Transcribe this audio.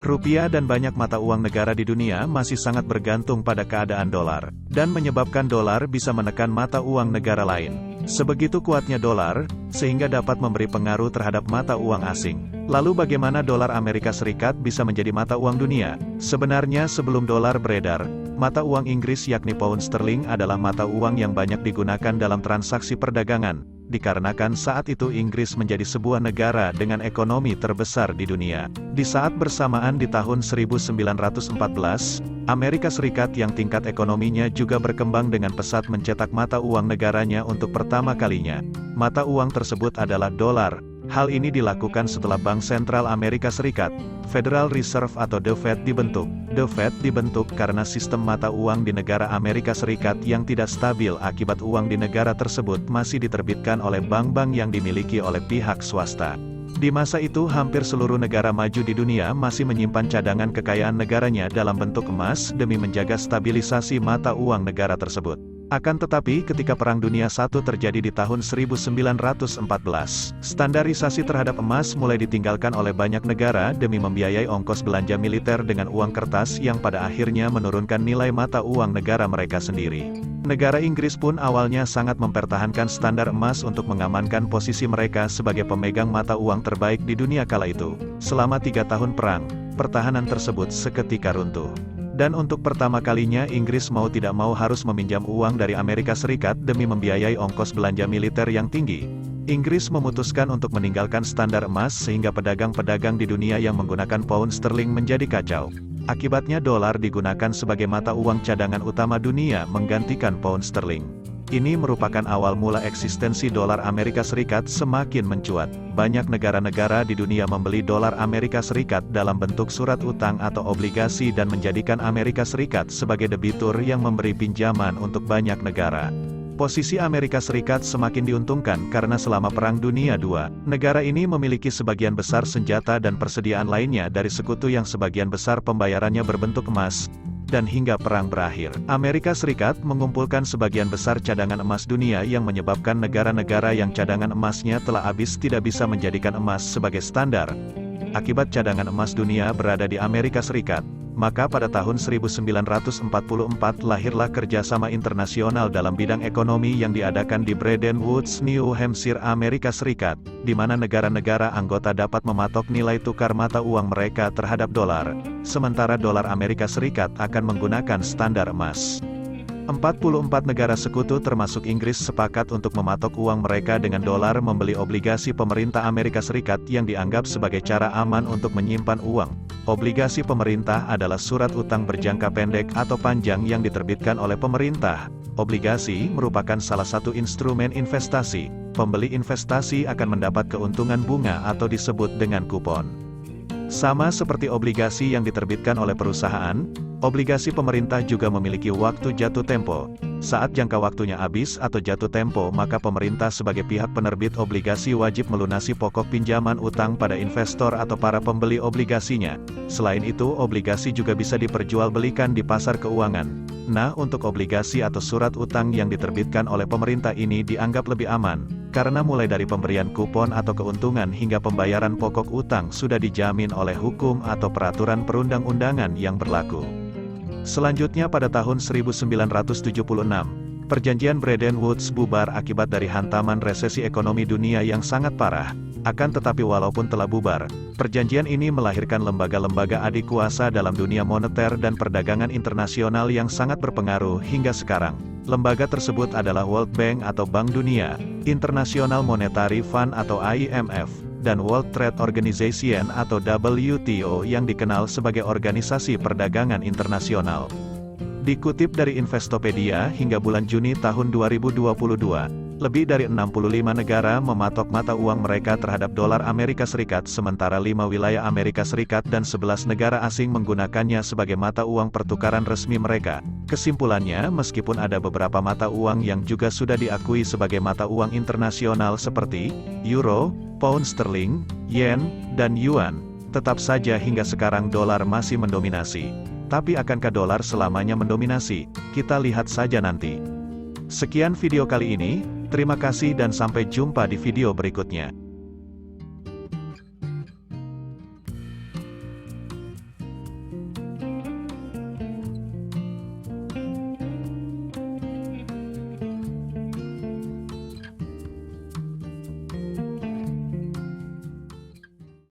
Rupiah dan banyak mata uang negara di dunia masih sangat bergantung pada keadaan dolar, dan menyebabkan dolar bisa menekan mata uang negara lain. Sebegitu kuatnya dolar, sehingga dapat memberi pengaruh terhadap mata uang asing. Lalu bagaimana dolar Amerika Serikat bisa menjadi mata uang dunia? Sebenarnya sebelum dolar beredar, mata uang Inggris yakni pound sterling adalah mata uang yang banyak digunakan dalam transaksi perdagangan, dikarenakan saat itu Inggris menjadi sebuah negara dengan ekonomi terbesar di dunia. Di saat bersamaan di tahun 1914, Amerika Serikat yang tingkat ekonominya juga berkembang dengan pesat mencetak mata uang negaranya untuk pertama kalinya. Mata uang tersebut adalah dolar. Hal ini dilakukan setelah Bank Sentral Amerika Serikat, Federal Reserve atau The Fed dibentuk. The Fed dibentuk karena sistem mata uang di negara Amerika Serikat yang tidak stabil akibat uang di negara tersebut masih diterbitkan oleh bank-bank yang dimiliki oleh pihak swasta. Di masa itu hampir seluruh negara maju di dunia masih menyimpan cadangan kekayaan negaranya dalam bentuk emas demi menjaga stabilisasi mata uang negara tersebut. Akan tetapi ketika Perang Dunia I terjadi di tahun 1914, standarisasi terhadap emas mulai ditinggalkan oleh banyak negara demi membiayai ongkos belanja militer dengan uang kertas yang pada akhirnya menurunkan nilai mata uang negara mereka sendiri. Negara Inggris pun awalnya sangat mempertahankan standar emas untuk mengamankan posisi mereka sebagai pemegang mata uang terbaik di dunia kala itu. Selama 3 tahun perang, pertahanan tersebut seketika runtuh. Dan untuk pertama kalinya Inggris mau tidak mau harus meminjam uang dari Amerika Serikat demi membiayai ongkos belanja militer yang tinggi. Inggris memutuskan untuk meninggalkan standar emas sehingga pedagang-pedagang di dunia yang menggunakan pound sterling menjadi kacau. Akibatnya dolar digunakan sebagai mata uang cadangan utama dunia menggantikan pound sterling. Ini merupakan awal mula eksistensi dolar Amerika Serikat semakin mencuat. Banyak negara-negara di dunia membeli dolar Amerika Serikat dalam bentuk surat utang atau obligasi dan menjadikan Amerika Serikat sebagai debitur yang memberi pinjaman untuk banyak negara. Posisi Amerika Serikat semakin diuntungkan karena selama Perang Dunia II, negara ini memiliki sebagian besar senjata dan persediaan lainnya dari sekutu yang sebagian besar pembayarannya berbentuk emas. Dan hingga perang berakhir, Amerika Serikat mengumpulkan sebagian besar cadangan emas dunia yang menyebabkan negara-negara yang cadangan emasnya telah habis tidak bisa menjadikan emas sebagai standar. Akibat cadangan emas dunia berada di Amerika Serikat, maka pada tahun 1944 lahirlah kerjasama internasional dalam bidang ekonomi yang diadakan di Bretton Woods, New Hampshire, Amerika Serikat, di mana negara-negara anggota dapat mematok nilai tukar mata uang mereka terhadap dolar, sementara dolar Amerika Serikat akan menggunakan standar emas. 44 negara sekutu termasuk Inggris sepakat untuk mematok uang mereka dengan dolar membeli obligasi pemerintah Amerika Serikat yang dianggap sebagai cara aman untuk menyimpan uang. Obligasi pemerintah adalah surat utang berjangka pendek atau panjang yang diterbitkan oleh pemerintah. Obligasi merupakan salah satu instrumen investasi. Pembeli investasi akan mendapat keuntungan bunga atau disebut dengan kupon. Sama seperti obligasi yang diterbitkan oleh perusahaan, obligasi pemerintah juga memiliki waktu jatuh tempo. Saat jangka waktunya habis atau jatuh tempo, maka pemerintah sebagai pihak penerbit obligasi wajib melunasi pokok pinjaman utang pada investor atau para pembeli obligasinya. Selain itu, obligasi juga bisa diperjualbelikan di pasar keuangan. Nah, untuk obligasi atau surat utang yang diterbitkan oleh pemerintah ini dianggap lebih aman, karena mulai dari pemberian kupon atau keuntungan hingga pembayaran pokok utang sudah dijamin oleh hukum atau peraturan perundang-undangan yang berlaku. Selanjutnya pada tahun 1976, Perjanjian Bretton Woods bubar akibat dari hantaman resesi ekonomi dunia yang sangat parah. Akan tetapi walaupun telah bubar, perjanjian ini melahirkan lembaga-lembaga adik kuasa dalam dunia moneter dan perdagangan internasional yang sangat berpengaruh hingga sekarang. Lembaga tersebut adalah World Bank atau Bank Dunia, International Monetary Fund atau IMF, dan World Trade Organization atau WTO yang dikenal sebagai Organisasi Perdagangan Internasional. Dikutip dari Investopedia hingga bulan Juni tahun 2022, lebih dari 65 negara mematok mata uang mereka terhadap dolar Amerika Serikat sementara 5 wilayah Amerika Serikat dan 11 negara asing menggunakannya sebagai mata uang pertukaran resmi mereka. Kesimpulannya, meskipun ada beberapa mata uang yang juga sudah diakui sebagai mata uang internasional seperti Euro, Pound Sterling, Yen, dan Yuan, tetap saja hingga sekarang dolar masih mendominasi. Tapi akankah dolar selamanya mendominasi? Kita lihat saja nanti. Sekian video kali ini, terima kasih dan sampai jumpa di video berikutnya.